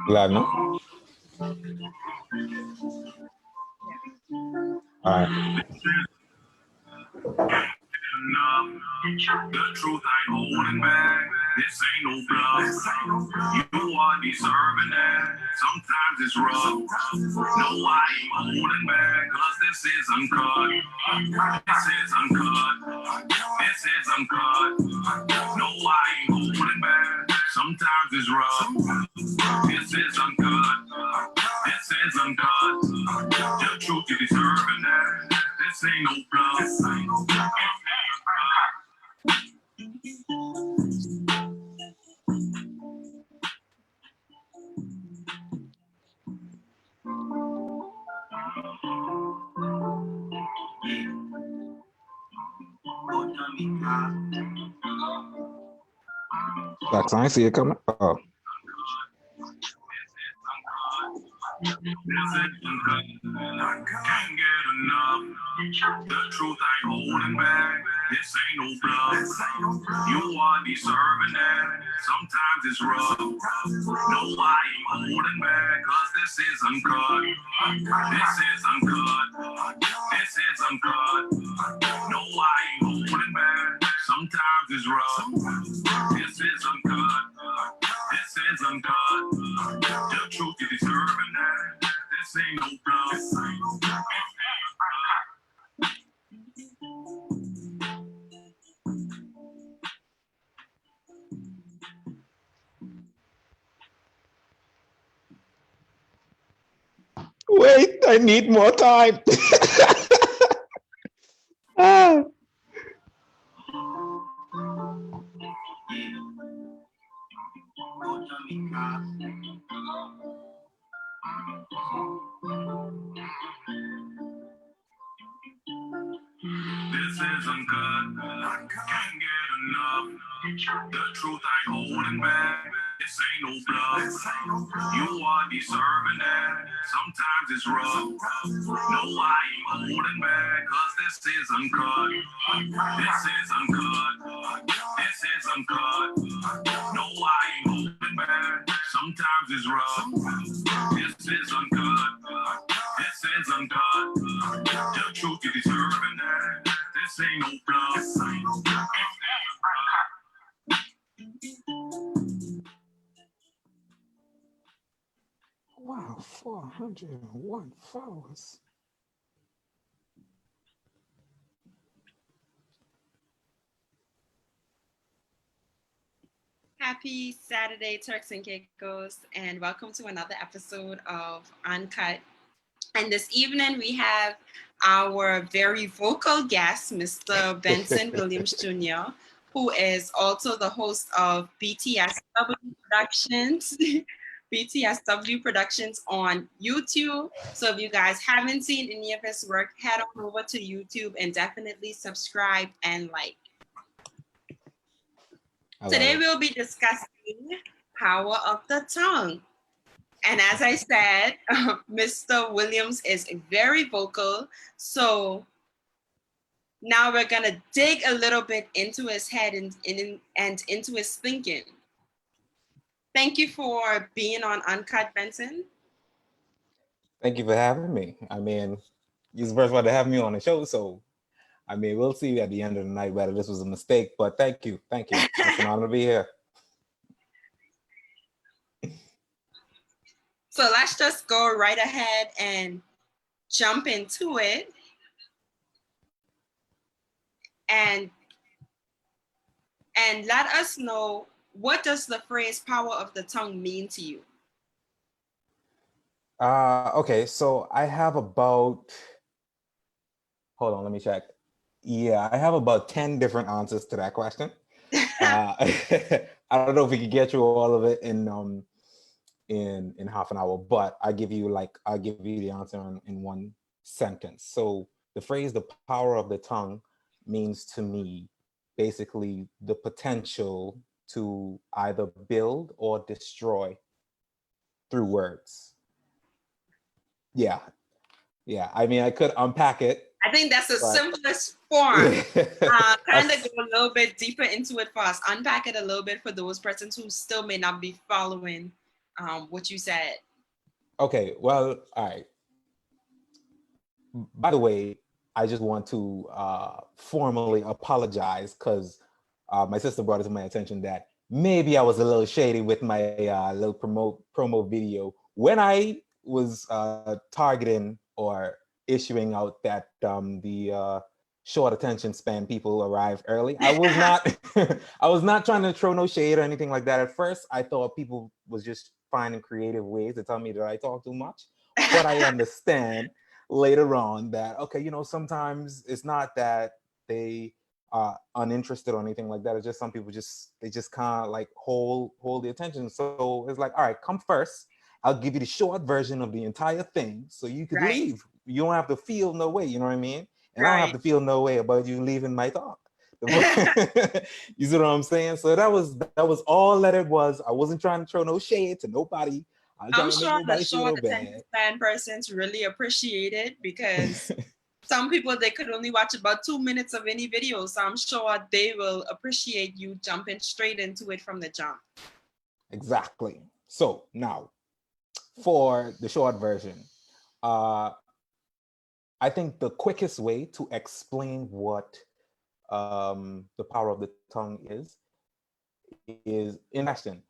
Glad, no? All right. The truth I ain't holding back. This ain't no bluff. You are deserving that. Sometimes it's rough. No, I ain't holding back. Cause this is uncut. This is uncut. This is uncut. No, I ain't holding back. Sometimes it's rough. This is uncut. This is uncut. The truth you deserving that. This ain't no bluff. That's I see it coming. Oh. Can't get enough. The truth I ain't holding back. This ain't no bluff. You are deserving that. Sometimes it's rough. No, I ain't holding back. Cause this is uncut. This is uncut. This is uncut. No, I ain't holding back. Sometimes it's rough. This is uncut. This is uncut. The truth you deserving that. This ain't no bluff. Wait, I need more time. Ah. This is uncut. Can't get enough. The truth I ain't holding back. This ain't no bluff. You are deserving that. Sometimes it's rough. No, I ain't holding back. Cause this is uncut. This is uncut. This is uncut. No, I ain't holding back. Sometimes it's rough. This is uncut. This is uncut. The truth you deserving that. This ain't no bluff. Wow, 401 followers. Happy Saturday, Turks and Caicos, and welcome to another episode of Uncut. And this evening we have our very vocal guest, Mr. Benson Williams Jr., who is also the host of BTSW Productions. BTSW Productions on YouTube. So if you guys haven't seen any of his work, head on over to YouTube and definitely subscribe and like. Today we'll be discussing power of the tongue. And as I said, Mr. Williams is very vocal. So now we're gonna dig a little bit into his head and into his thinking. Thank you for being on Uncut, Benson. Thank you for having me. I mean, you're the first one to have me on the show, so I mean, we'll see at the end of the night whether this was a mistake, but thank you. It's an honor to be here. So let's just go right ahead and jump into it. And let us know, what does the phrase power of the tongue mean to you? Okay, so I have about, hold on, let me check. Yeah, I have about 10 different answers to that question. I don't know if we could get through all of it in half an hour, but I'll give you the answer in one sentence. So the phrase "the power of the tongue" means to me basically the potential to either build or destroy through words. Yeah. I mean, I could unpack it I think that's the But simplest form. Kind of that's- go a little bit deeper into it for us. Unpack it a little bit for those persons who still may not be following what you said. okay, well, all right. By the way, I just want to formally apologize because my sister brought it to my attention that maybe I was a little shady with my little promo video when I was targeting or issuing out that the short attention span people arrive early. I was not I was not trying to throw no shade or anything like that. At first, I thought people was just finding creative ways to tell me that I talk too much, but I understand later on that okay, sometimes it's not that they are uninterested or anything like that. It's just some people they just kind of like hold the attention. So it's like, all right, come first. I'll give you the short version of the entire thing so you could Right. leave. You don't have to feel no way, you know what I mean? And I don't have Right. to feel no way about you leaving my talk. You see what I'm saying? So that was all that it was. I wasn't trying to throw no shade to nobody. I'm I'm trying to make sure the nobody feel short no attention bad. span persons really appreciate it because some people they could only watch about 2 minutes of any video. So I'm sure they will appreciate you jumping straight into it from the jump. Exactly. So now for the short version, uh, I think the quickest way to explain what the power of the tongue is in action.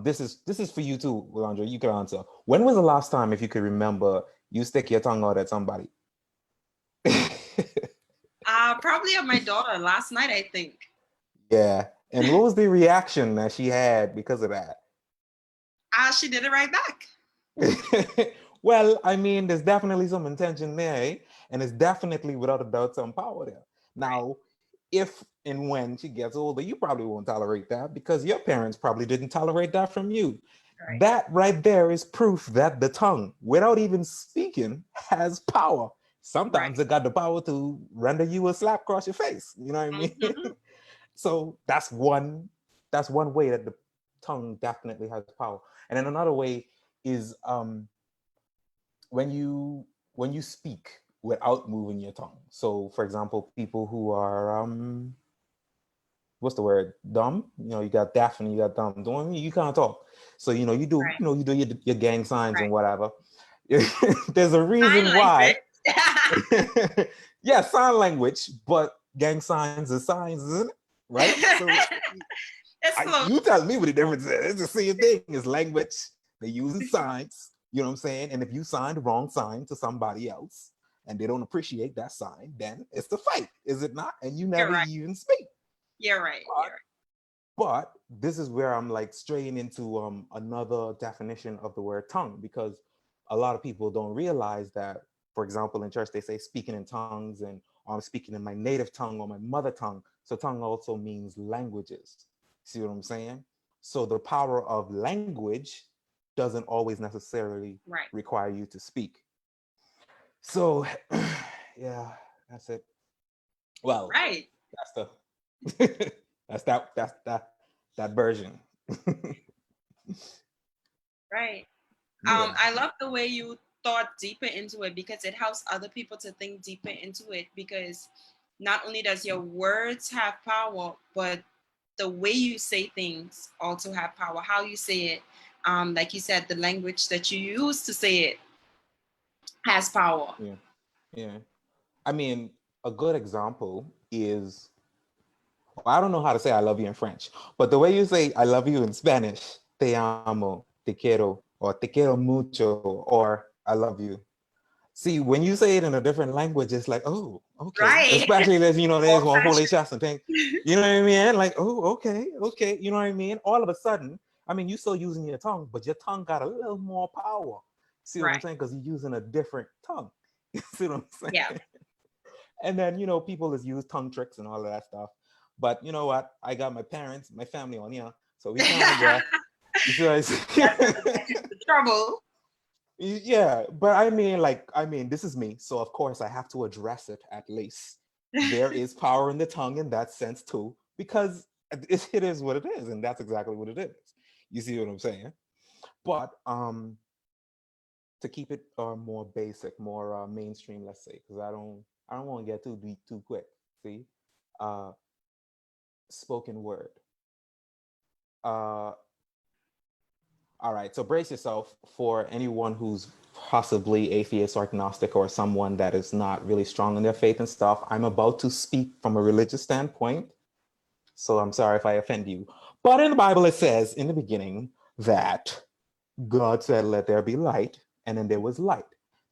This is for you too, Landra. You can answer. When was the last time, if you could remember, you stick your tongue out at somebody? Probably of my daughter last night, I think. Yeah. And what was the reaction that she had because of that? She did it right back. Well, I mean, there's definitely some intention there, eh? And it's definitely without a doubt some power there. Now, if and when she gets older, you probably won't tolerate that because your parents probably didn't tolerate that from you. Right. That right there is proof that the tongue, without even speaking, has power. Sometimes Right. it got the power to render you a slap across your face. You know what I mean? Mhm. So that's one way that the tongue definitely has power. And then another way is when you speak without moving your tongue. So for example, people who are what's the word, dumb, you got deaf and you got dumb, don't you can't talk. So you do Right. you do your gang signs and Right. whatever. There's a reason Sign why. language. Yeah, sign language, but gang signs are signs, isn't it? Right? So It's close. you tell me what the difference is. It's the same thing. It's language. They're using signs. You know what I'm saying? And if you sign the wrong sign to somebody else and they don't appreciate that sign, then it's the fight, is it not? And you You're never right. even speak. You're right. But, You're right. but this is where I'm like straying into another definition of the word tongue, because a lot of people don't realize that, for example, in church, they say speaking in tongues and I'm speaking in my native tongue or my mother tongue. So tongue also means languages. See what I'm saying? So the power of language doesn't always necessarily Right. require you to speak. So yeah, that's it. Well, Right. that's the that's that version. Right. Yeah. I love the way you thought deeper into it because it helps other people to think deeper into it because not only does your words have power, but the way you say things also have power. How you say it, like you said, the language that you use to say it has power. Yeah. Yeah. I mean, a good example is, well, I don't know how to say I love you in French, but the way you say I love you in Spanish, te amo, te quiero, or te quiero mucho, or I love you. See, when you say it in a different language, it's like, oh, okay. Right. Especially there's Old one holy fashioned. chest and thing. You know what I mean? Like, oh, okay, okay. You know what I mean? All of a sudden, I mean, you're still using your tongue, but your tongue got a little more power. See what I'm Right. saying? Because you're using a different tongue. You see what I'm Yeah. saying? And then, people just use tongue tricks and all of that stuff. But you know what? I got my parents, my family on here. So we kind of there. You see what I That's say? the trouble. Yeah, but I mean, this is me. So of course I have to address it at least. There is power in the tongue in that sense too, because it is what it is, and that's exactly what it is. You see what I'm saying? But to keep it more basic, more mainstream, let's say, because I don't want to get too deep too quick. See, uh, spoken word. Uh, all right, so brace yourself for anyone who's possibly atheist or agnostic or someone that is not really strong in their faith and stuff. I'm about to speak from a religious standpoint, so I'm sorry if I offend you. But in the Bible, it says in the beginning that God said, "Let there be light," and then there was light.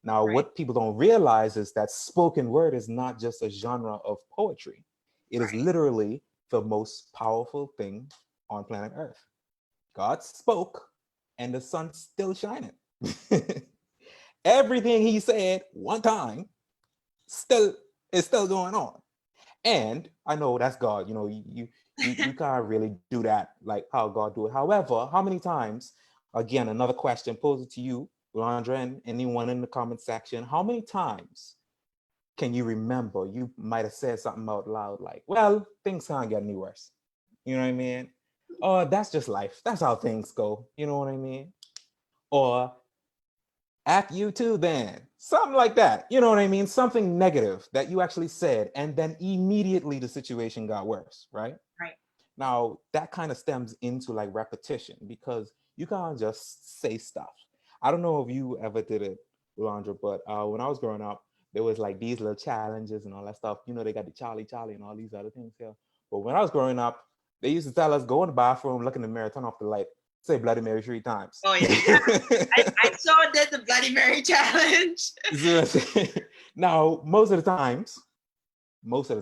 Now, Right. what people don't realize is that spoken word is not just a genre of poetry. It is Right. literally the most powerful thing on planet Earth. God spoke, and the sun still shining. Everything he said one time still is still going on. And I know that's God. You know, you can't really do that like how God do it. However, how many times? Again, another question posed to you, Landra, and anyone in the comment section. How many times can you remember you might have said something out loud like, "Well, things can't get any worse." You know what I mean? Or that's just life. That's how things go. You know what I mean? Or at you too, then something like that. You know what I mean? Something negative that you actually said, and then immediately the situation got worse, right? Right. Now that kind of stems into like repetition because you can't just say stuff. I don't know if you ever did it, Landra, but when I was growing up, there was like these little challenges and all that stuff. You know, they got the Charlie Charlie and all these other things here. But when I was growing up, they used to tell us go in the bathroom, look in the mirror, turn off the light, say Bloody Mary 3 times. Oh yeah. I sure did the Bloody Mary challenge. Now, most of the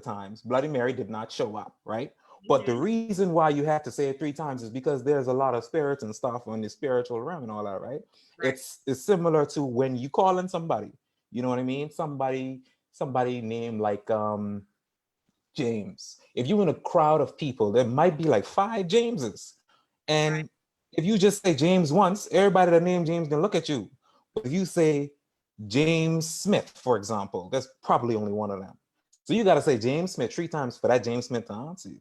times, Bloody Mary did not show up, right? But the reason why you have to say it 3 times is because there's a lot of spirits and stuff on the spiritual realm and all that, right? Right. It's similar to when you call in somebody, you know what I mean? Somebody named like James. If you're in a crowd of people, there might be like 5 Jameses. And Right. if you just say James once, everybody that named James can look at you. But if you say James Smith, for example, there's probably only one of them. So you got to say James Smith 3 times for that James Smith to answer you.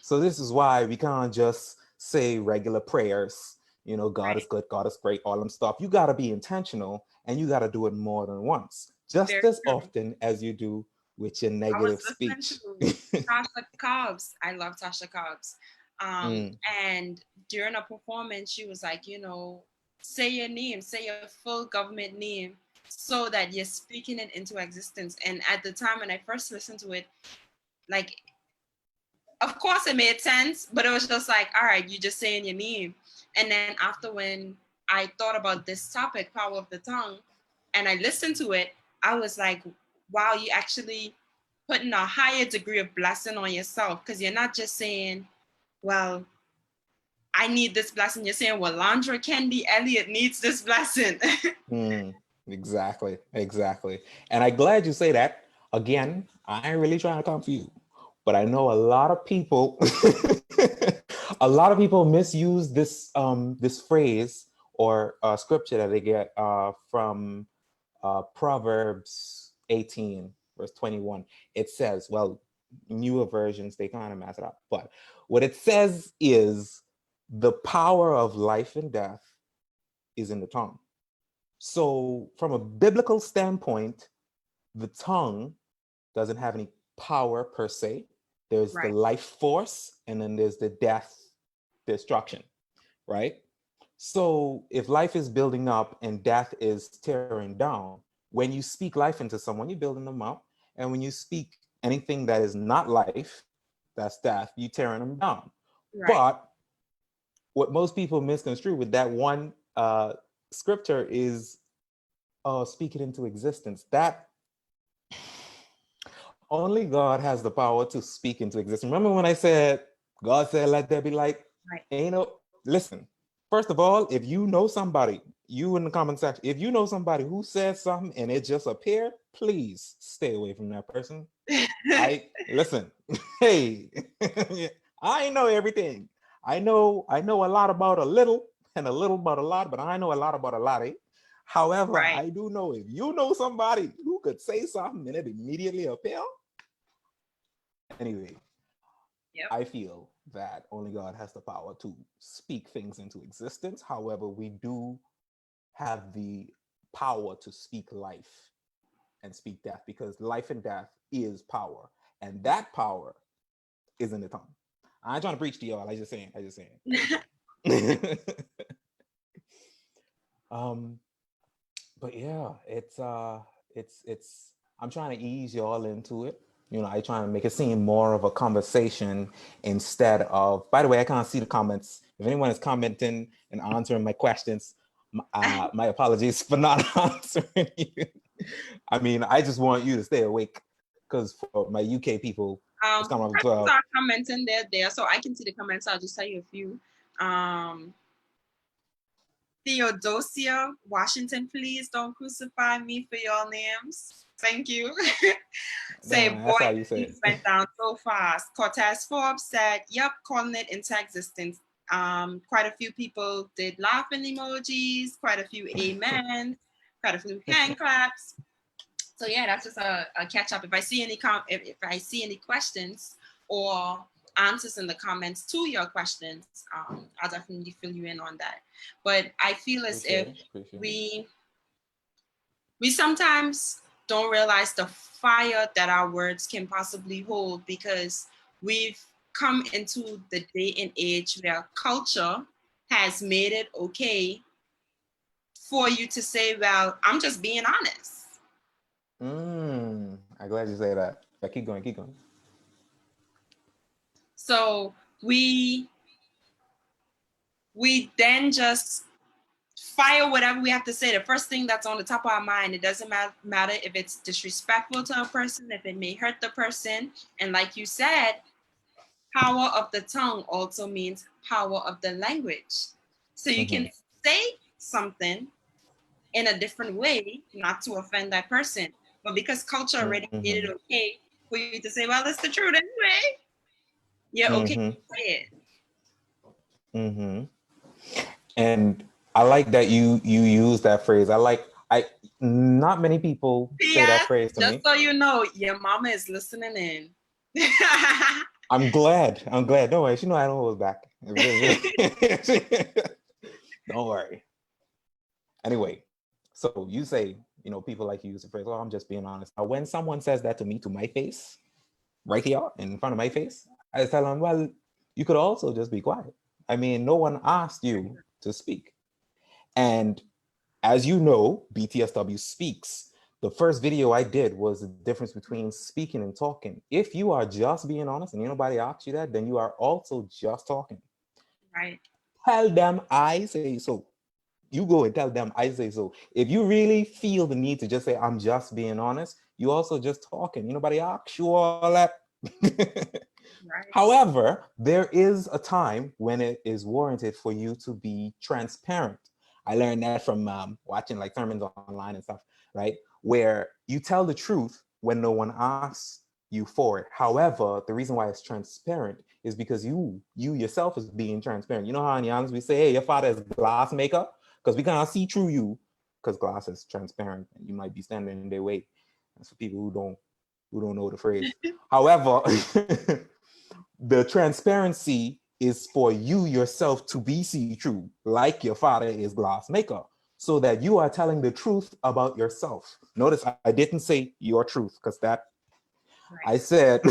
So this is why we can't just say regular prayers. You know, God is good, God is great, all them stuff. You got to be intentional and you got to do it more than once, just Very as true. often as you do with your I was negative listening speech. to Tasha Cobbs. I love Tasha Cobbs. Mm, And during a performance, she was like, say your name, say your full government name so that you're speaking it into existence. And at the time when I first listened to it, like, of course it made sense, but it was just like, all right, you just saying your name. And then after when I thought about this topic, power of the tongue, and I listened to it, I was like, wow, you actually putting a higher degree of blessing on yourself because you're not just saying, well, I need this blessing. You're saying, well, Landra Kendi Elliott needs this blessing. exactly, exactly. And I'm glad you say that. Again, I ain't really trying to come for you, but I know a lot of people, a lot of people misuse this phrase or scripture that they get from Proverbs 18, verse 21. It says, well, newer versions, they kind of mess it up. But what it says is the power of life and death is in the tongue. So, from a biblical standpoint, the tongue doesn't have any power per se. There's the Right. life force, and then there's the death, destruction, right? So if life is building up and death is tearing down, when you speak life into someone, you're building them up. And when you speak anything that is not life, that's death, you're tearing them down. Right. But what most people misconstrue with that one scripture is speak it into existence. That only God has the power to speak into existence. Remember when I said, God said, let there be light? Right. Ain't no, listen, first of all, if you know somebody, you in the comment section, if you know somebody who said something and it just appeared, please stay away from that person. Listen, hey, I know everything. I know a lot about a little and a little about a lot, but I know a lot about a lot. However, Right. I do know if you know somebody who could say something and it immediately appear. Anyway, Yep. I feel that only God has the power to speak things into existence. However, we do have the power to speak life and speak death, because life and death is power, and that power is in the tongue. I ain't trying to preach to y'all. I just saying. But yeah, it's I'm trying to ease y'all into it. I try to make it seem more of a conversation instead of, by the way, I can't see the comments. If anyone is commenting and answering my questions, my apologies for not answering you. I mean, I just want you to stay awake, because for my UK people, it's coming up 12. Start commenting there, so I can see the comments. I'll just tell you a few. Theodosia Washington, please don't crucify me for your names. Thank you. Say, No, boy, that's how you say things it. went down so fast. Cortez Forbes said, yep, calling it into existence. Quite a few people did laughing emojis, quite a few amens, quite a few hand claps. So yeah, that's just a catch up. If I see any if I see any questions or answers in the comments to your questions, I'll definitely fill you in on that. But I feel as if we sometimes don't realize the fire that our words can possibly hold, because we've come into the day and age where culture has made it okay for you to say, well, I'm just being honest. I'm glad you say that. Yeah, keep going. So we then just fire whatever we have to say. The first thing that's on the top of our mind. It doesn't matter if it's disrespectful to a person, if it may hurt the person. And like you said, power of the tongue also means power of the language. So you can say something in a different way, not to offend that person. But because culture already made it okay for you to say, well, it's the truth anyway, you're okay to say it. And I like that you use that phrase. Not many people say that phrase to me. Just so you know, your mama is listening in. I'm glad. Don't worry. She know I don't hold back. Don't worry. Anyway, so you say, people like to use the phrase, "Oh, I'm just being honest." Now, when someone says that to me, to my face, right here in front of my face, I tell them, well, you could also just be quiet. I mean, no one asked you to speak. And as you know, BTSW speaks. The first video I did was the difference between speaking and talking. If you are just being honest and nobody asks you that, then you are also just talking. Right. Tell them I say so. You go and tell them I say so. If you really feel the need to just say, I'm just being honest, you also just talking. Nobody asks you all that. Right. However, there is a time when it is warranted for you to be transparent. I learned that from watching like sermons online and stuff, right? Where you tell the truth when no one asks you for it. However, the reason why it's transparent is because you yourself is being transparent. You know how in Yans we say, hey, your father is glass maker? Because we cannot see through you, because glass is transparent and you might be standing in their way. That's for people who don't know the phrase. However, the transparency is for you yourself to be see-through, like your father is glass maker, so that you are telling the truth about yourself. Notice I didn't say your truth, because that, right. I said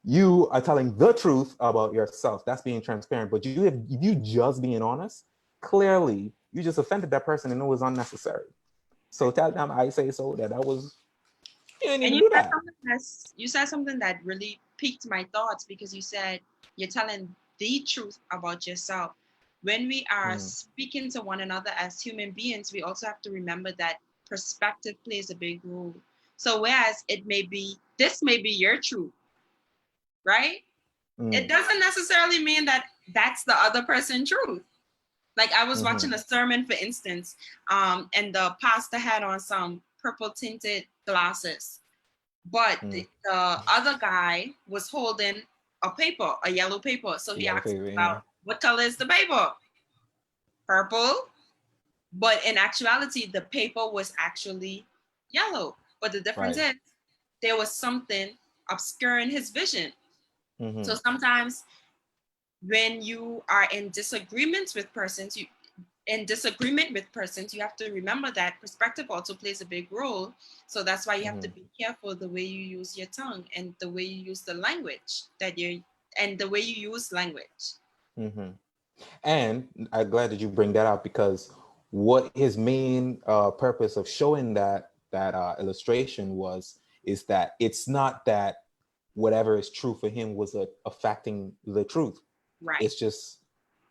you are telling the truth about yourself. That's being transparent. But if you just being honest, clearly you just offended that person and it was unnecessary. So tell them I say so, that was, you didn't even do that. You said something that really piqued my thoughts, because you said you're telling the truth about yourself. When we are speaking to one another as human beings, we also have to remember that perspective plays a big role. So whereas this may be your truth, right? It doesn't necessarily mean that that's the other person's truth. Like I was watching a sermon, for instance, and the pastor had on some purple tinted glasses, but the other guy was holding a yellow paper. So he asked about, what color is the paper? Purple. But in actuality, the paper was actually yellow. But the difference is there was something obscuring his vision. So sometimes when you are in disagreements with persons, in disagreement with persons, you have to remember that perspective also plays a big role. So that's why you have to be careful the way you use your tongue and the way you use the language and the way you use language. Mm-hmm. And I'm glad that you bring that up, because what his main purpose of showing that illustration is that it's not that whatever is true for him was affecting the truth. Right. It's just,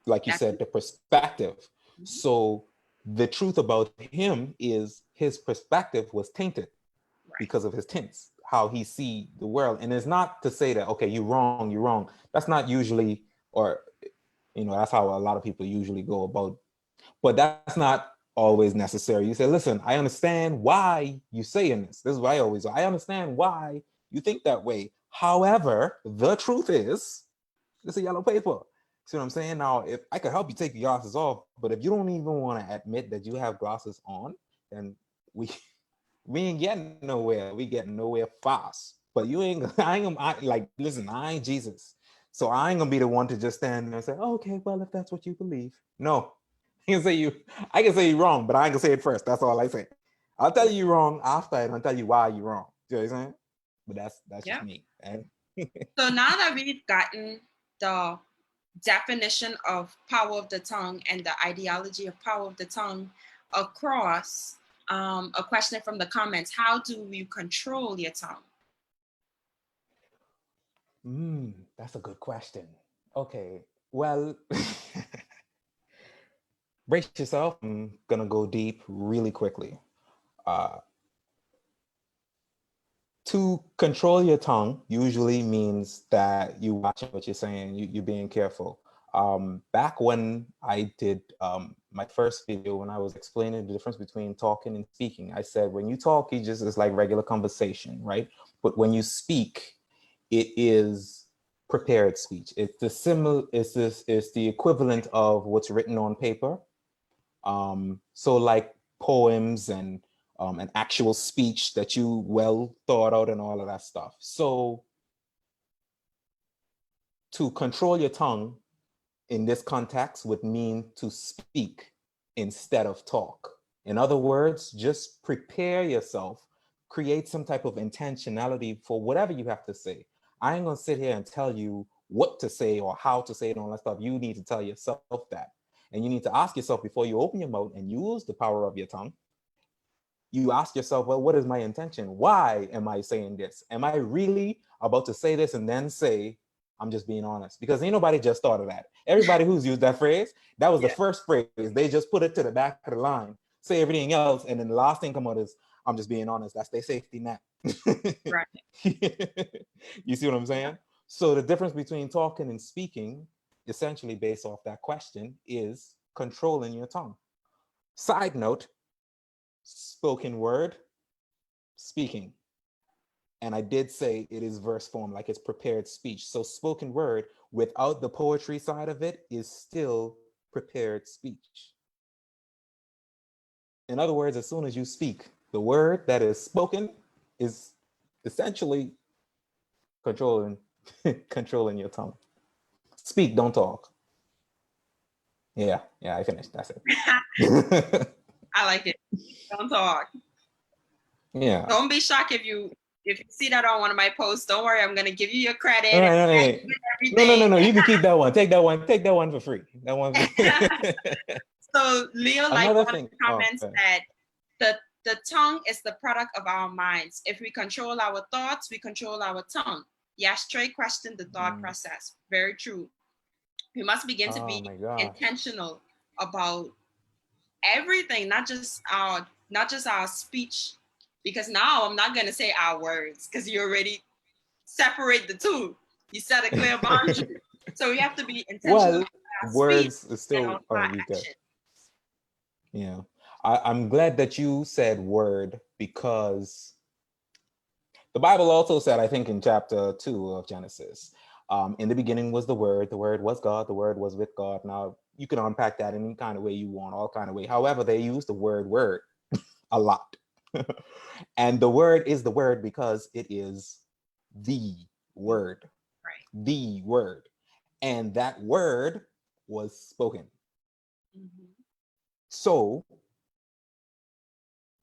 like you That's said, the perspective. So the truth about him is his perspective was tainted because of his tints, how he see the world. And it's not to say that, okay, you're wrong, you're wrong. That's not usually, or that's how a lot of people usually go about, but that's not always necessary. You say, listen, I understand why you saying this. This is what I understand why you think that way. However, the truth is, it's a yellow paper. See what I'm saying? Now, if I could help you take your glasses off, but if you don't even want to admit that you have glasses on, then we ain't getting nowhere. We getting nowhere fast. But you ain't, listen, I ain't Jesus. So I ain't gonna be the one to just stand there and say, oh, okay, well, if that's what you believe. No, I can say you're wrong, but I ain't gonna say it first. That's all I say. I'll tell you you're wrong after I don't tell you why you're wrong. You know what I'm saying? But that's just me. And so now that we've gotten the definition of power of the tongue and the ideology of power of the tongue across, a question from the comments: how do you control your tongue? That's a good question. Okay, well, brace yourself. I'm gonna go deep really quickly. To control your tongue usually means that you watching what you're saying, you're being careful. Back when I did my first video, when I was explaining the difference between talking and speaking, I said when you talk, it's like regular conversation, right? But when you speak, it is prepared speech. It's the equivalent of what's written on paper. So like poems and an actual speech that you well thought out and all of that stuff. So to control your tongue in this context would mean to speak instead of talk. In other words, just prepare yourself, create some type of intentionality for whatever you have to say. I ain't gonna sit here and tell you what to say or how to say it and all that stuff. You need to tell yourself that. And you need to ask yourself before you open your mouth and use the power of your tongue. You ask yourself, well, what is my intention? Why am I saying this? Am I really about to say this and then say, I'm just being honest? Because ain't nobody just thought of that. Everybody who's used that phrase, that was the first phrase. They just put it to the back of the line, say everything else, and then the last thing come out is, I'm just being honest. That's their safety net. Right. You see what I'm saying? So the difference between talking and speaking, essentially based off that question, is controlling your tongue. Side note, spoken word, speaking. And I did say it is verse form, like it's prepared speech. So spoken word without the poetry side of it is still prepared speech. In other words, as soon as you speak, the word that is spoken is essentially controlling your tongue. Speak, don't talk. Yeah, I finished. That's it. I like it. Don't talk. Yeah. Don't be shocked if you see that on one of my posts. Don't worry, I'm gonna give you your credit. All right. No. You can keep that one. Take that one for free. That one. So Leo, like Another one thing, of the comments that the tongue is the product of our minds. If we control our thoughts, we control our tongue. Yes, straight question the thought process. Very true. We must begin to be intentional about everything, not just our speech. Because now I'm not gonna say our words because you already separate the two. You set a clear boundary. So we have to be intentional. Well, words is still action. Yeah. I'm glad that you said word, because the Bible also said, I think in chapter 2 of Genesis, in the beginning was the word was God, the word was with God. Now you can unpack that any kind of way you want, all kind of way. However, they use the word a lot. And the word is the word because it is the word. Right. The word. And that word was spoken. So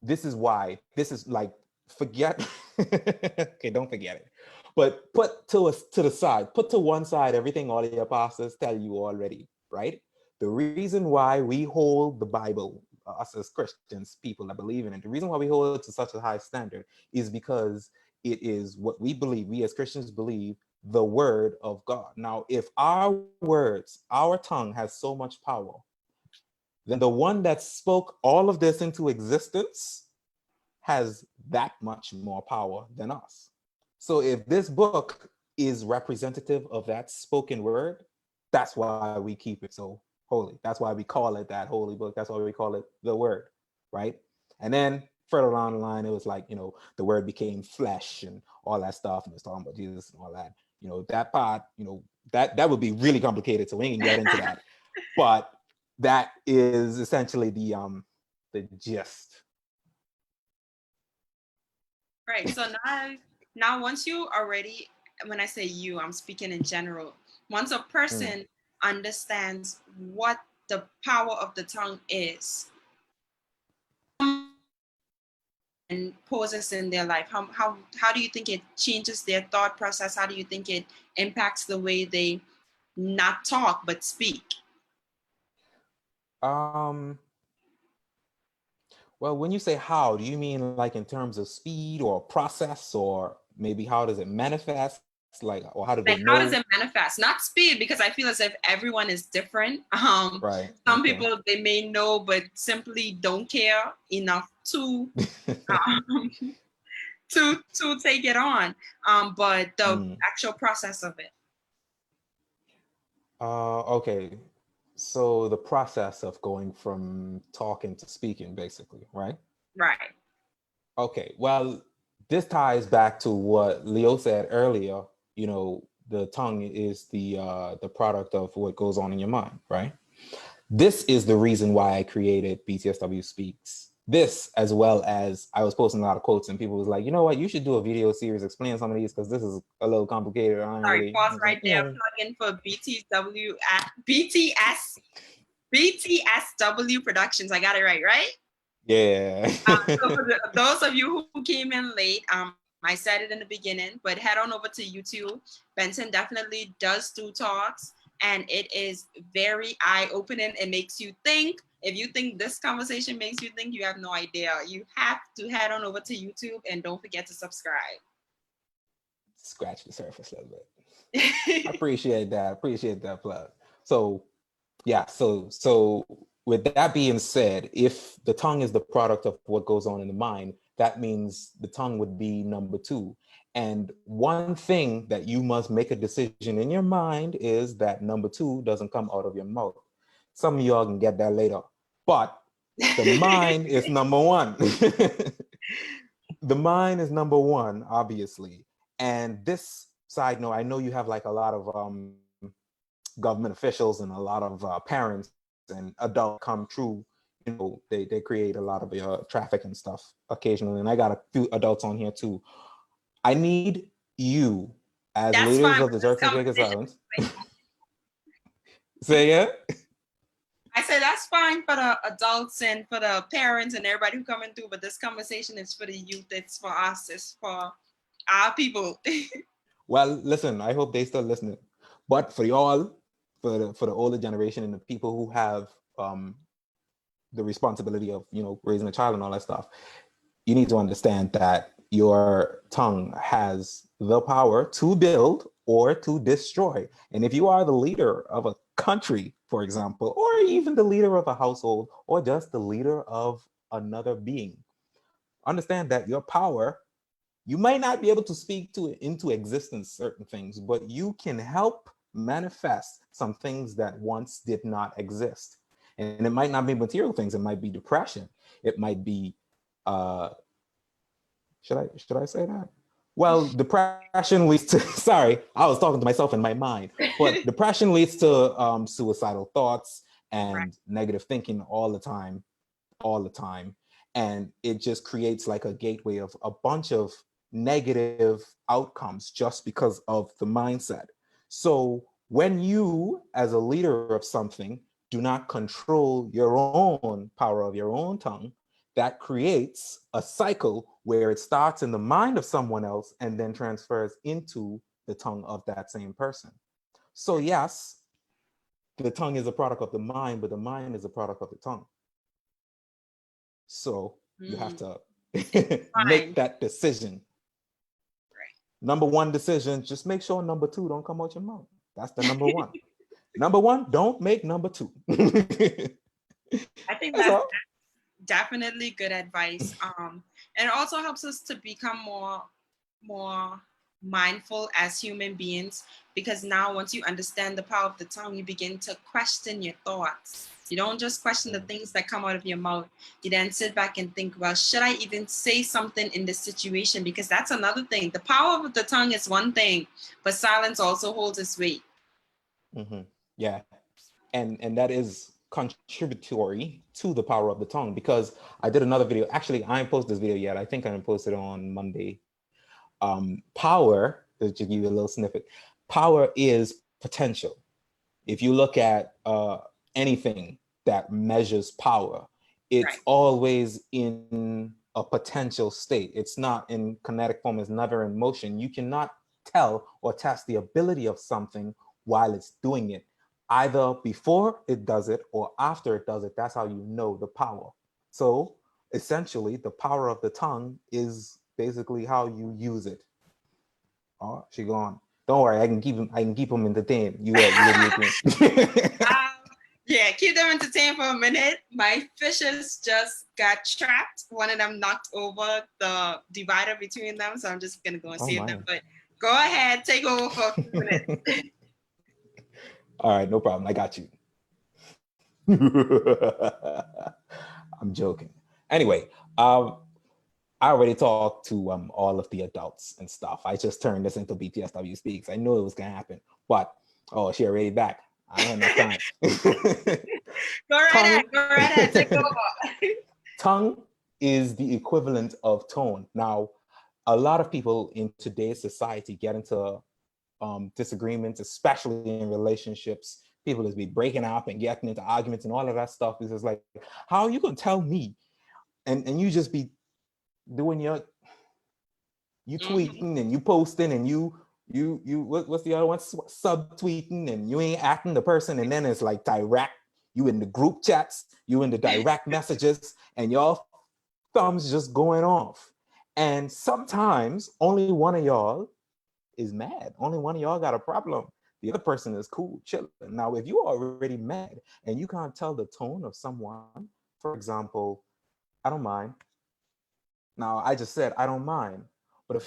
this is why, this is like, forget, okay, don't forget it. But put to the side, put to one side everything all your pastors tell you already, right? The reason why we hold the Bible, us as Christians, people that believe in it, the reason why we hold it to such a high standard is because it is what we believe, we as Christians believe, the word of God. Now, if our words, our tongue has so much power, then the one that spoke all of this into existence has that much more power than us. So if this book is representative of that spoken word, that's why we keep it so holy. That's why we call it that holy book. That's why we call it the word, right? And then further along the line, it was like, the word became flesh and all that stuff. And it's talking about Jesus and all that. That part, that would be really complicated. So we ain't gonna get into that. But that is essentially the gist. Right. So now once you already, when I say you, I'm speaking in general. Once a person understands what the power of the tongue is and poses in their life, how do you think it changes their thought process? How do you think it impacts the way they not talk but speak? Well, when you say how, do you mean like in terms of speed or process, or maybe how does it manifest? Like, or how do they Like, how know? does it manifest? Not speed, because I feel as if everyone is different. Right. Some Okay. people, they may know, but simply don't care enough to to take it on. But the actual process of it. Okay. So the process of going from talking to speaking, basically, right? Right. Okay. Well, this ties back to what Leo said earlier. The tongue is the product of what goes on in your mind, right? This is the reason why I created BTSW Speaks. This, as well as I was posting a lot of quotes and people was like, you know what, you should do a video series explaining some of these because this is a little complicated. Sorry, pause right there. Plug in for BTSW Productions. I got it right? Yeah. So for those of you who came in late, I said it in the beginning, but head on over to YouTube. Benson definitely does do talks, and it is very eye-opening. It makes you think. If you think this conversation makes you think, you have no idea. You have to head on over to YouTube, and don't forget to subscribe. Scratch the surface a little bit. I appreciate that plug. So yeah, so with that being said, if the tongue is the product of what goes on in the mind, that means the tongue would be number two. And one thing that you must make a decision in your mind is that number two doesn't come out of your mouth. Some of y'all can get that later, but the mind is number one. The mind is number one, obviously. And this side note, I know you have like a lot of government officials and a lot of parents and adults come through. They create a lot of traffic and stuff occasionally, and I got a few adults on here too. I need you as That's leaders fine, of the Turks and Caicos Islands. Say it. I said that's fine for the adults and for the parents and everybody who coming through, but this conversation is for the youth. It's for us. It's for our people. Well, listen, I hope they still listening. But for y'all, for the older generation and the people who have the responsibility of raising a child and all that stuff, you need to understand that your tongue has the power to build or to destroy. And if you are the leader of a country, for example, or even the leader of a household, or just the leader of another being, understand that your power, you might not be able to speak into existence certain things, but you can help manifest some things that once did not exist. And it might not be material things. It might be depression. It might be, should I say that? Well, depression leads to, sorry, I was talking to myself in my mind, but depression leads to suicidal thoughts and negative thinking all the time. And it just creates like a gateway of a bunch of negative outcomes just because of the mindset. So when you, as a leader of something, do not control your own power of your own tongue, that creates a cycle where it starts in the mind of someone else and then transfers into the tongue of that same person. So yes, the tongue is a product of the mind, but the mind is a product of the tongue. So you have to make that decision. Number one decision, just make sure number two don't come out your mouth. That's the number one. Number one, don't make number two. I think that's definitely good advice. And it also helps us to become more mindful as human beings, because now once you understand the power of the tongue, you begin to question your thoughts. You don't just question the things that come out of your mouth. You then sit back and think, well, should I even say something in this situation? Because that's another thing. The power of the tongue is one thing, but silence also holds its weight. Mm-hmm. Yeah. And that is contributory to the power of the tongue, because I did another video. Actually, I didn't post this video yet. I think I'm gonna post it on Monday. Power, to give you a little snippet, power is potential. If you look at anything that measures power, it's always in a potential state. It's not in kinetic form, it's never in motion. You cannot tell or test the ability of something while it's doing it. Either before it does it or after it does it. That's how you know the power. So essentially, the power of the tongue is basically how you use it. Oh, she gone. Don't worry, I can keep him. I can keep him entertained. You yeah, keep them entertained for a minute. My fishes just got trapped. One of them knocked over the divider between them, so I'm just gonna go and save them. But go ahead, take over for a few minutes. All right, no problem. I got you. I'm joking. Anyway, I already talked to all of the adults and stuff. I just turned this into BTSW Speaks. I knew it was gonna happen, but she already back. I had enough time. Go right ahead, take over. Tongue is the equivalent of tone. Now, a lot of people in today's society get into disagreements, especially in relationships. People just be breaking up and getting into arguments and all of that stuff. It's just like, how are you gonna tell me? And you just be doing you tweeting and you posting and you what's the other one, subtweeting, and you ain't acting the person, and then it's like direct, you in the group chats, you in the direct messages, and y'all thumbs just going off. And sometimes only one of y'all is mad, only one of y'all got a problem, the other person is cool, chilling. Now if you are already mad and you can't tell the tone of someone, for example, I don't mind. Now I just said I don't mind, but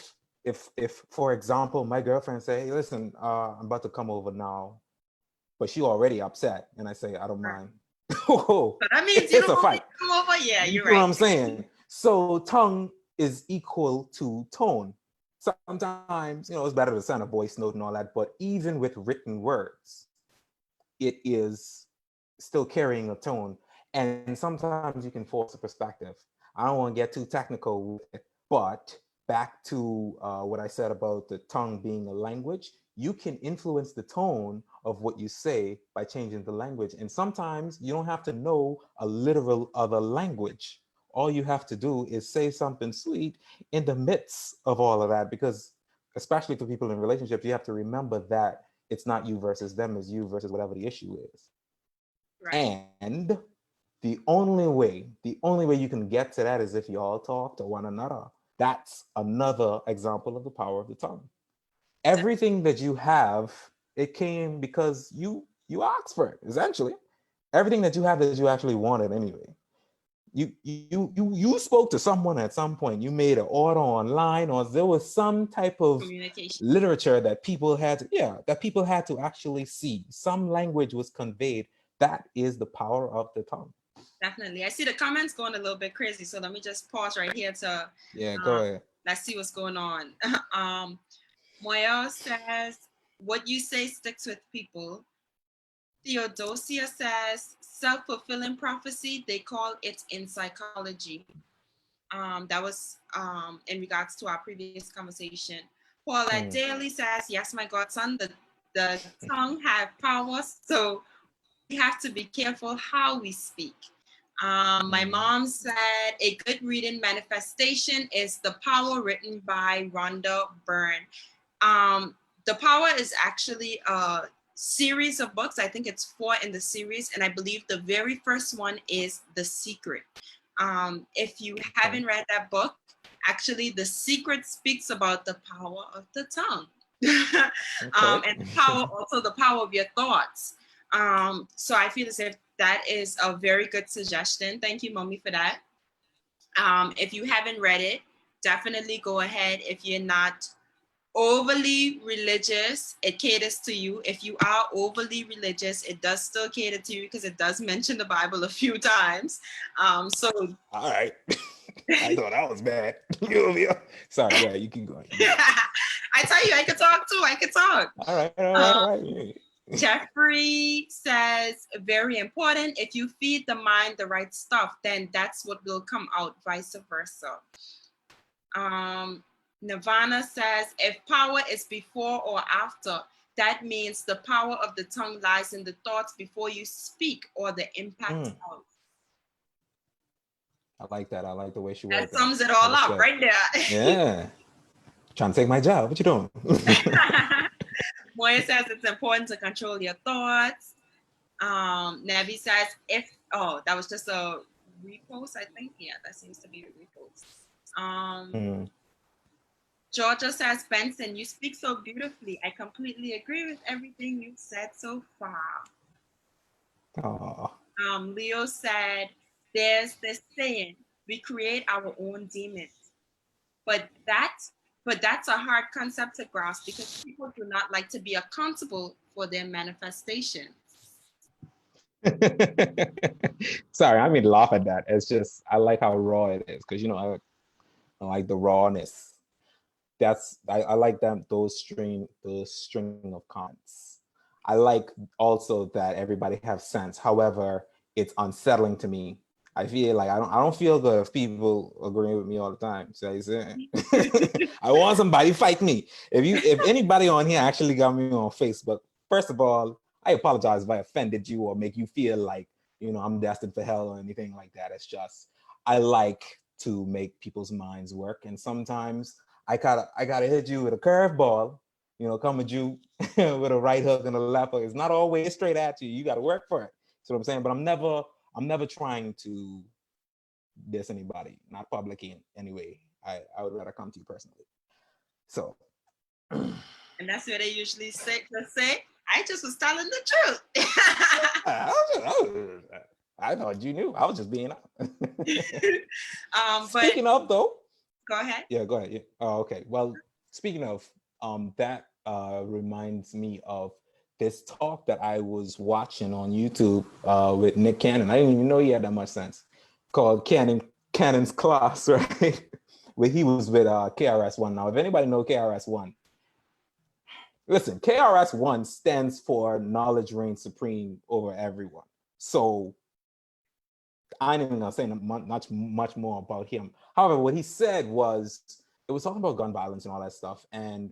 if for example my girlfriend say, hey, listen, I'm about to come over now, but she already upset, and I say I don't mind. But that means you don't want to come over. Yeah, you're right. You know what I'm saying? So tongue is equal to tone. Sometimes, it's better to send a voice note and all that, but even with written words, it is still carrying a tone. And sometimes you can force a perspective. I don't want to get too technical with it, but back to what I said about the tongue being a language, you can influence the tone of what you say by changing the language. And sometimes you don't have to know a literal other language. All you have to do is say something sweet in the midst of all of that, because especially for people in relationships, you have to remember that it's not you versus them, it's you versus whatever the issue is. Right. And the only way you can get to that is if you all talk to one another. That's another example of the power of the tongue. Everything that you have, it came because you asked for it, essentially. Everything that you have that you actually wanted anyway. You spoke to someone at some point, you made an order online, or there was some type of literature that people had to actually see. Some language was conveyed. That is the power of the tongue. Definitely. I see the comments going a little bit crazy, so let me just pause right here to go ahead. Let's see what's going on. Moya says, what you say sticks with people. Theodosia says, self-fulfilling prophecy, they call it in psychology. That was in regards to our previous conversation. Paulette Daly says, yes, my godson, the tongue have power, so have to be careful how we speak. My mom said a good reading manifestation is The Power, written by Rhonda Byrne. The Power is actually a series of books. I think it's 4 in the series, and I believe the very first one is The Secret. If you haven't read that book, actually, The Secret speaks about the power of the tongue. And also the power of your thoughts. So I feel as if that is a very good suggestion. Thank you, Mommy, for that. If you haven't read it, definitely go ahead. If you're not overly religious, it caters to you. If you are overly religious, it does still cater to you because it does mention the Bible a few times. So all right. I thought I was bad. Sorry, yeah, you can go. I tell you, I could talk too. I could talk. All right. Jeffrey says, very important. If you feed the mind the right stuff, then that's what will come out, vice versa. Nirvana says, if power is before or after, that means the power of the tongue lies in the thoughts before you speak or the impact of. I like that. I like the way she wrote that. That sums it all up right there. Yeah. Trying to take my job. What you doing? Moya says it's important to control your thoughts. Nevi says, that was just a repost, I think. Yeah, that seems to be a repost. Georgia says, Benson, you speak so beautifully. I completely agree with everything you've said so far. Leo said, there's this saying, we create our own demons. But that's a hard concept to grasp because people do not like to be accountable for their manifestations. Sorry, I mean laugh at that. It's just I like how raw it is because I like the rawness. I like them those string of comments. I like also that everybody have sense. However, it's unsettling to me. I feel like I don't feel good if people agree with me all the time. So I say, I want somebody fight me. If anybody on here actually got me on Facebook, first of all, I apologize if I offended you or make you feel like I'm destined for hell or anything like that. It's just I like to make people's minds work, and sometimes I gotta hit you with a curveball. Come at you with a right hook and a left hook. It's not always straight at you. You got to work for it. See what I'm saying? But I'm never trying to diss anybody, not publicly anyway. I would rather come to you personally. So. And that's what they usually say. I just was telling the truth. I thought you knew. I was just being honest. Speaking of though. Go ahead. Yeah, go ahead. Yeah. Oh, okay. Well, speaking of, that reminds me of this talk that I was watching on YouTube with Nick Cannon. I didn't even know he had that much sense. Called Cannon's Class, right? Where he was with KRS-One. Now, if anybody know KRS-One, listen, KRS-One stands for knowledge reigns supreme over everyone. So I ain't even gonna say much more about him. However, what he said was, it was talking about gun violence and all that stuff. And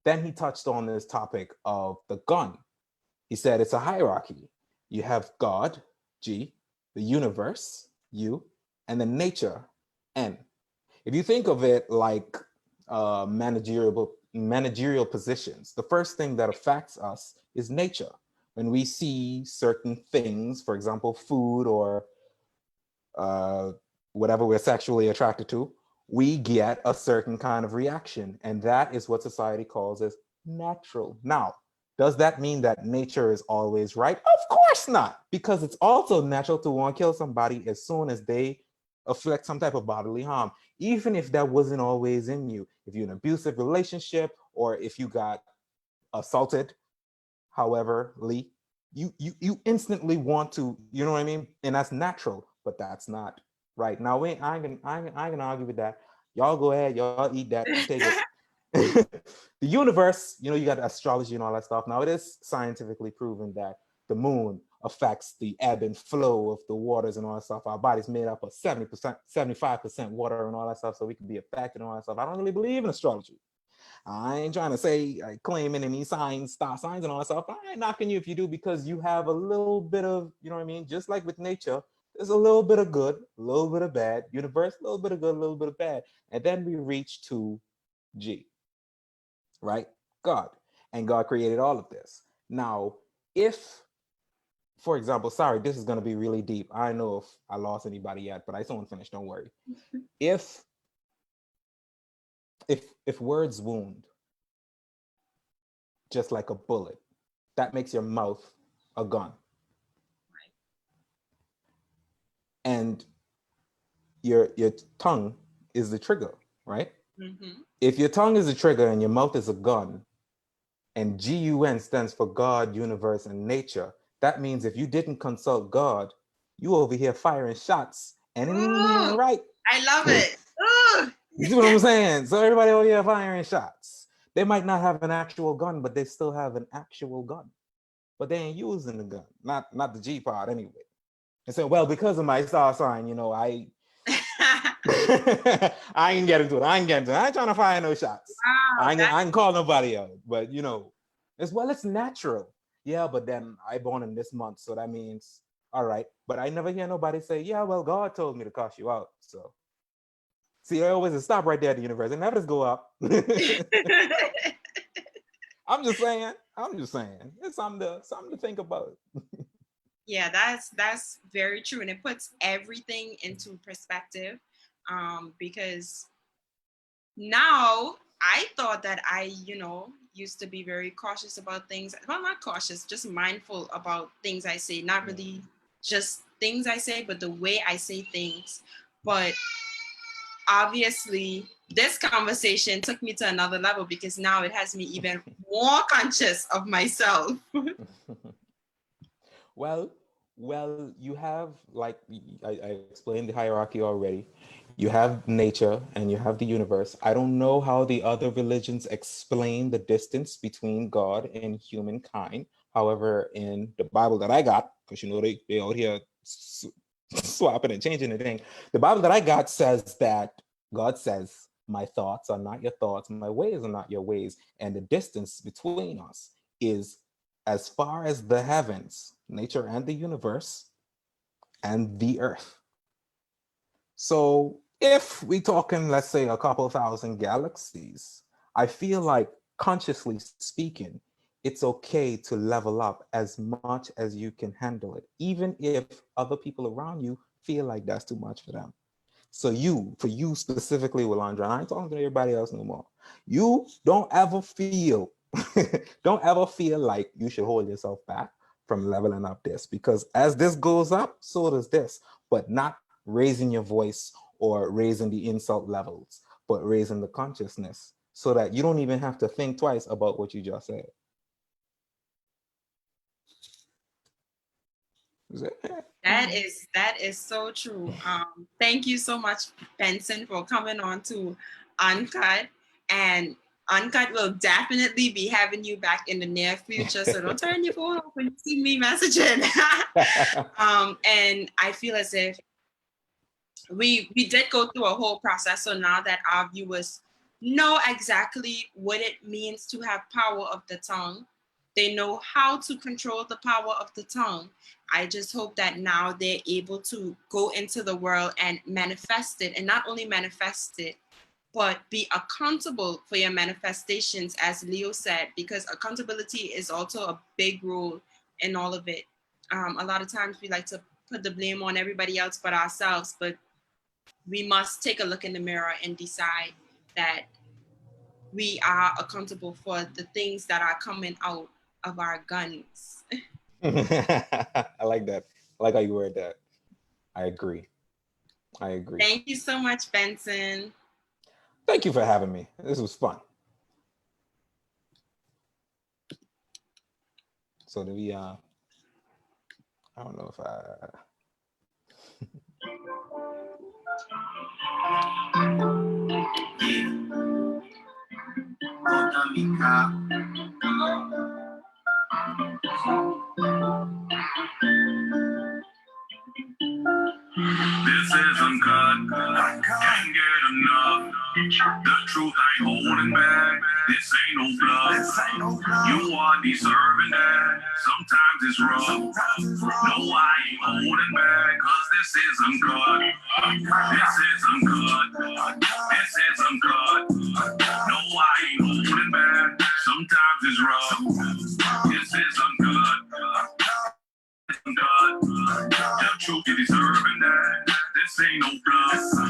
then he touched on this topic of the gun. He said it's a hierarchy. You have God, G, the universe, U, and then nature, N. If you think of it like managerial positions, the first thing that affects us is nature. When we see certain things, for example, food or whatever we're sexually attracted to, we get a certain kind of reaction. And that is what society calls as natural. Now, does that mean that nature is always right? Of course not, because it's also natural to want to kill somebody as soon as they afflict some type of bodily harm, even if that wasn't always in you. If you're in an abusive relationship or if you got assaulted, however, Lee, you instantly want to, you know what I mean? And that's natural, but that's not right. Now, I ain't gonna argue with that. Y'all go ahead, y'all eat that, take it. The universe, you got astrology and all that stuff. Now, it is scientifically proven that the moon affects the ebb and flow of the waters and all that stuff. Our body's made up of 70%, 75% water and all that stuff, so we can be affected and all that stuff. I don't really believe in astrology. I ain't trying to say claiming any signs, star signs and all that stuff. I ain't knocking you if you do, because you have a little bit of, you know what I mean? Just like with nature, there's a little bit of good, a little bit of bad. Universe, a little bit of good, a little bit of bad. And then we reach to G, right? God. And God created all of this. Now, if, for example, sorry, this is going to be really deep. I know if I lost anybody yet, but I still won't finish. Don't worry. If words wound, just like a bullet, that makes your mouth a gun. Right. And your tongue is the trigger, right? Mm-hmm. If your tongue is the trigger and your mouth is a gun, and GUN stands for God, universe, and nature, that means if you didn't consult God, you over here firing shots, and it Ooh, ain't right. I love it. Ooh. You see what I'm saying? So everybody over here firing shots. They might not have an actual gun, but they still have an actual gun. But they ain't using the gun, not the G part anyway. And so, well, because of my star sign, you know, I I ain't get into it. I ain't trying to fire no shots. Wow, I ain't call nobody out. But you know, it's natural. Yeah, but then I born in this month, so that means all right. But I never hear nobody say, yeah, well, God told me to cuss you out. So see, I always stop right there at the universe and never just go up. I'm just saying. It's something to think about. Yeah, that's very true, and it puts everything into perspective. Because now I thought that I, used to be very cautious about things. Well, not cautious, just mindful about things I say. Not really just things I say, but the way I say things. But obviously, this conversation took me to another level, because now it has me even more conscious of myself. Well, you have, like I explained the hierarchy already. You have nature and you have the universe. I don't know how the other religions explain the distance between God and humankind. However, in the Bible that I got, because you know they out here swapping and changing the thing, the Bible that I got says that God says, "My thoughts are not your thoughts, my ways are not your ways, and the distance between us is as far as the heavens, nature and the universe, and the earth." So if we talking, let's say, a couple thousand galaxies, I feel like, consciously speaking, it's okay to level up as much as you can handle it, even if other people around you feel like that's too much for them. So for you specifically, Willandra, I ain't talking to everybody else no more. You don't ever feel, don't ever feel like you should hold yourself back from leveling up this, because as this goes up, so does this, but not raising your voice or raising the insult levels, but raising the consciousness so that you don't even have to think twice about what you just said. That is so true. Thank you so much, Benson, for coming on to Uncut. And Uncut will definitely be having you back in the near future. So don't turn your phone off when you see me messaging. And I feel as if we did go through a whole process. So now that our viewers know exactly what it means to have power of the tongue, they know how to control the power of the tongue. I just hope that now they're able to go into the world and manifest it, and not only manifest it, but be accountable for your manifestations, as Leo said, because accountability is also a big role in all of it. A lot of times we like to put the blame on everybody else but ourselves, but we must take a look in the mirror and decide that we are accountable for the things that are coming out of our guns. I like that. I like how you word that. I agree. Thank you so much, Benson. Thank you for having me. This was fun. So do we, I don't know if This is uncut. Can't get enough. The truth ain't holding back. This ain't no bluff. You are deserving that. Sometimes it's rough. No, I ain't holding back, cause this is uncut. This is uncut. This is uncut. No, I ain't holding back. Sometimes it's rough. This is uncut. It's uncut. The truth, you deserving that. This ain't no bluff.